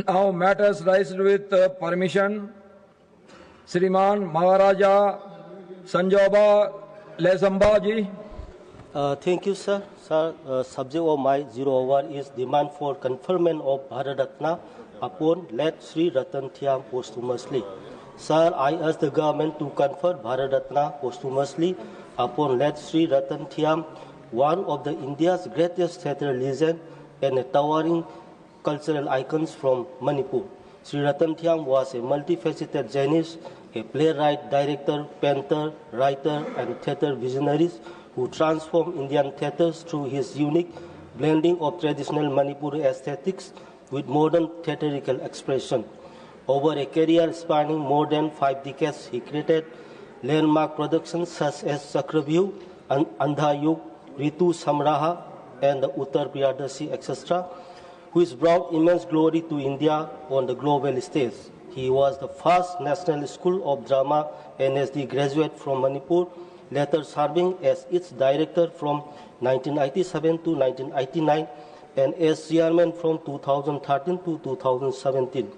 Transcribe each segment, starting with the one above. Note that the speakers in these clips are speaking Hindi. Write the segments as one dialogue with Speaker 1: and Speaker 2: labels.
Speaker 1: Now matters raised with permission. Shriman Maharaja Sanjoba Lesamba ji.
Speaker 2: Thank you, sir. Sir, subject of my 001 is demand for conferment of Bharat Ratna upon late Sri Ratan Thiam posthumously. Sir, I ask the government to confer Bharat Ratna posthumously upon late Sri Ratan Thiam, one of the India's greatest theatre legends and a towering cultural icons from Manipur. Sri Ratan Thiam was a multifaceted Jainist, a playwright, director, painter, writer, and theatre visionary who transformed Indian theatres through his unique blending of traditional Manipuri aesthetics with modern theatrical expression. Over a career spanning more than 5 decades, he created landmark productions such as Chakravyuh, Andha Yug, Ritu Samraha, and the Uttar Priyadasi, etc., which brought immense glory to India on the global stage. He was the first National School of Drama NSD graduate from Manipur, later serving as its director from 1987 to 1989 and as chairman from 2013 to 2017.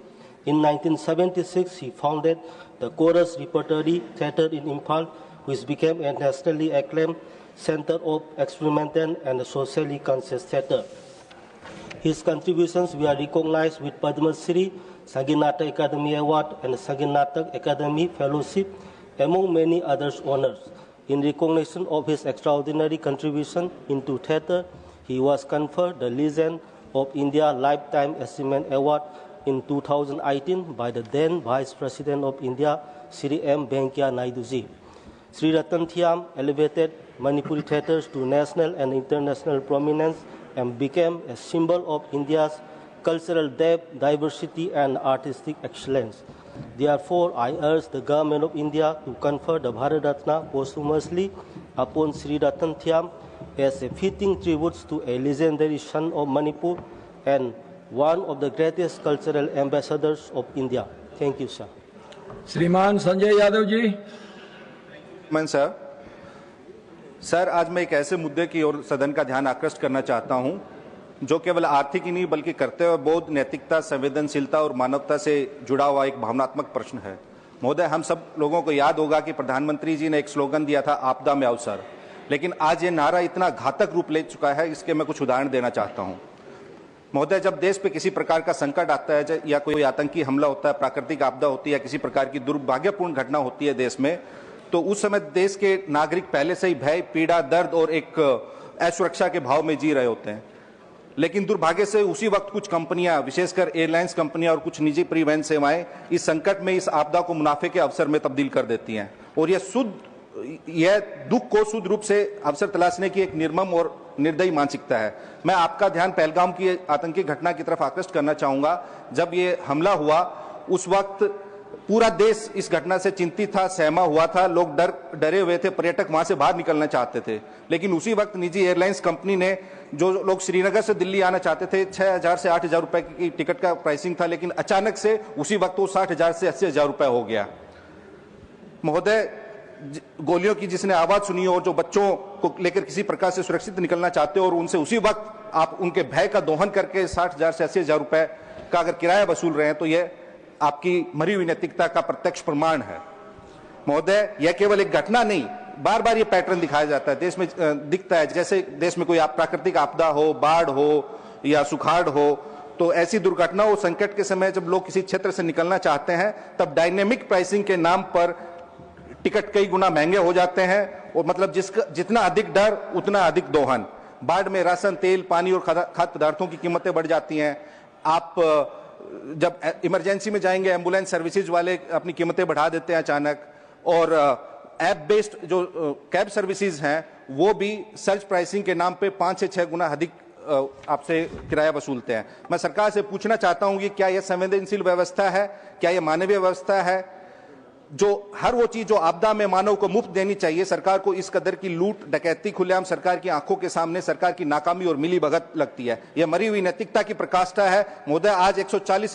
Speaker 2: In 1976, he founded the Chorus Repertory Theatre in Imphal, which became a nationally acclaimed center of experimental and socially conscious theatre. His contributions were recognized with Padma Shri, Sangit Natak Academy Award, and Sangit Natak Academy Fellowship, among many other honors. In recognition of his extraordinary contribution into theatre, he was conferred the Legend of India Lifetime Achievement Award in 2018 by the then Vice President of India, Sri M. Venkaiah Naidu ji. Sri Ratan Thiam elevated Manipuri theatres to national and international prominence and became a symbol of India's cultural depth, diversity, and artistic excellence. Therefore, I urge the Government of India to confer the Bharat Ratna posthumously upon Sri Ratan Thiam as a fitting tribute to a legendary son of Manipur and one of the greatest cultural ambassadors of India. Thank you, sir.
Speaker 1: Shriman Sanjay Yadav ji.
Speaker 3: Sir, आज मैं एक ऐसे मुद्दे की ओर सदन का ध्यान आकृष्ट करना चाहता हूं जो केवल आर्थिक ही नहीं बल्कि कर्तव्य बोध, नैतिकता, संवेदनशीलता और मानवता से जुड़ा हुआ एक भावनात्मक प्रश्न है। महोदय, हम सब लोगों को याद होगा कि प्रधानमंत्री जी ने एक स्लोगन दिया था, आपदा में अवसर, लेकिन आज ये नारा इतना घातक रूप ले चुका है, इसके मैं कुछ उदाहरण देना चाहता हूं। महोदय, जब देश पे किसी प्रकार का संकट आता है या कोई आतंकी हमला होता है, प्राकृतिक आपदा होती है, किसी प्रकार की दुर्भाग्यपूर्ण घटना होती है देश में, तो उस समय देश के नागरिक पहले से ही भय, पीड़ा, दर्द और एक असुरक्षा के भाव में जी रहे होते हैं। लेकिन दुर्भाग्य से उसी वक्त कुछ कंपनियां, विशेषकर एयरलाइंस कंपनियां और कुछ निजी परिवहन सेवाएं इस संकट में इस आपदा को मुनाफे के अवसर में तब्दील कर देती हैं और यह दुख को शुद्ध रूप से अवसर तलाशने की एक निर्मम और निर्दयी मानसिकता है। मैं आपका ध्यान पहलगाम की आतंकी घटना की तरफ आकृष्ट करना चाहूंगा। जब ये हमला हुआ उस वक्त पूरा देश इस घटना से चिंतित था, सहमा हुआ था, लोग डरे हुए थे, पर्यटक वहां से बाहर निकलना चाहते थे। लेकिन उसी वक्त निजी एयरलाइंस कंपनी ने, जो लोग श्रीनगर से दिल्ली आना चाहते थे, 6,000 से 8,000 रुपए की टिकट का प्राइसिंग था, लेकिन अचानक से उसी वक्त वो 60,000 से 80,000 रुपए हो गया। महोदय, गोलियों की जिसने आवाज सुनी और जो बच्चों को लेकर किसी प्रकार से सुरक्षित निकलना चाहते हो और उनसे उसी वक्त आप उनके भय का दोहन करके 60,000 से 80,000 रुपए का अगर किराया वसूल रहे हैं, तो यह आपकी मरी हुई नैतिकता का प्रत्यक्ष प्रमाण है। महोदय, यह केवल एक घटना नहीं, बार बार ये पैटर्न दिखाया जाता है, देश में दिखता है। जैसे देश में कोई प्राकृतिक आपदा हो, बाढ़ हो या सुखाड़ हो, तो ऐसी दुर्घटना और संकट के समय जब लोग किसी क्षेत्र से निकलना चाहते हैं, तब डायनेमिक प्राइसिंग के नाम पर टिकट कई गुना महंगे हो जाते हैं और मतलब जितना अधिक डर उतना अधिक दोहन। बाढ़ में राशन, तेल, पानी और खाद्य पदार्थों की कीमतें बढ़ जाती हैं। आप जब इमरजेंसी में जाएंगे, एम्बुलेंस सर्विसेज वाले अपनी कीमतें बढ़ा देते हैं अचानक, और ऐप बेस्ड जो कैब सर्विसेज हैं वो भी सर्च प्राइसिंग के नाम पे 5 से 6 गुना अधिक आपसे किराया वसूलते हैं। मैं सरकार से पूछना चाहता हूं कि क्या यह संवेदनशील व्यवस्था है, क्या यह मानवीय व्यवस्था है? जो हर वो चीज जो आपदा में मानव को मुफ्त देनी चाहिए, सरकार को इस कदर की लूट डकैती खुलेआम सरकार की आंखों के सामने सरकार की नाकामी और मिली भगत लगती है। यह मरी हुई नैतिकता की प्रकाष्ठा है। महोदय, आज 146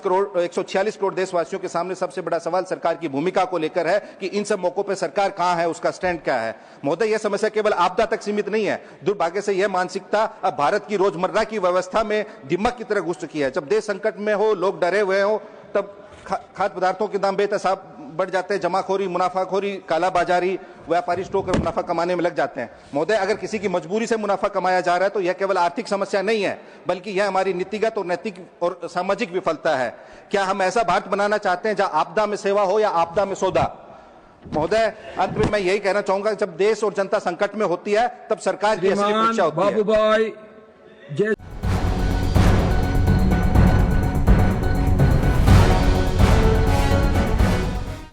Speaker 3: करोड़ देशवासियों के सामने सबसे बड़ा सवाल सरकार की भूमिका को लेकर है कि इन सब मौकों पर सरकार कहां है, उसका स्टैंड क्या है। महोदय, यह समस्या केवल आपदा तक सीमित नहीं है। दुर्भाग्य से यह मानसिकता अब भारत की रोजमर्रा की व्यवस्था में दिमक की तरह घुस चुकी है। जब देश संकट में हो, लोग डरे हुए हो, तब खाद्य पदार्थों के दाम बेतसाब बढ़ जाते हैं, जमाखोरी, मुनाफाखोरी, कालाबाजारी, व्यापारी स्टॉक और मुनाफा कमाने में लग जाते हैं। महोदय, अगर किसी की मजबूरी से मुनाफा कमाया जा रहा है तो यह केवल आर्थिक समस्या नहीं है, बल्कि यह हमारी नीतिगत और नैतिक और सामाजिक विफलता है। क्या हम ऐसा भारत बनाना चाहते हैं जहां आपदा में सेवा हो या आपदा में सौदा? महोदय, अंत में मैं यही कहना चाहूंगा, जब देश और जनता संकट में होती है तब सरकार की असली परीक्षा होती है।
Speaker 1: बाबूभाई जय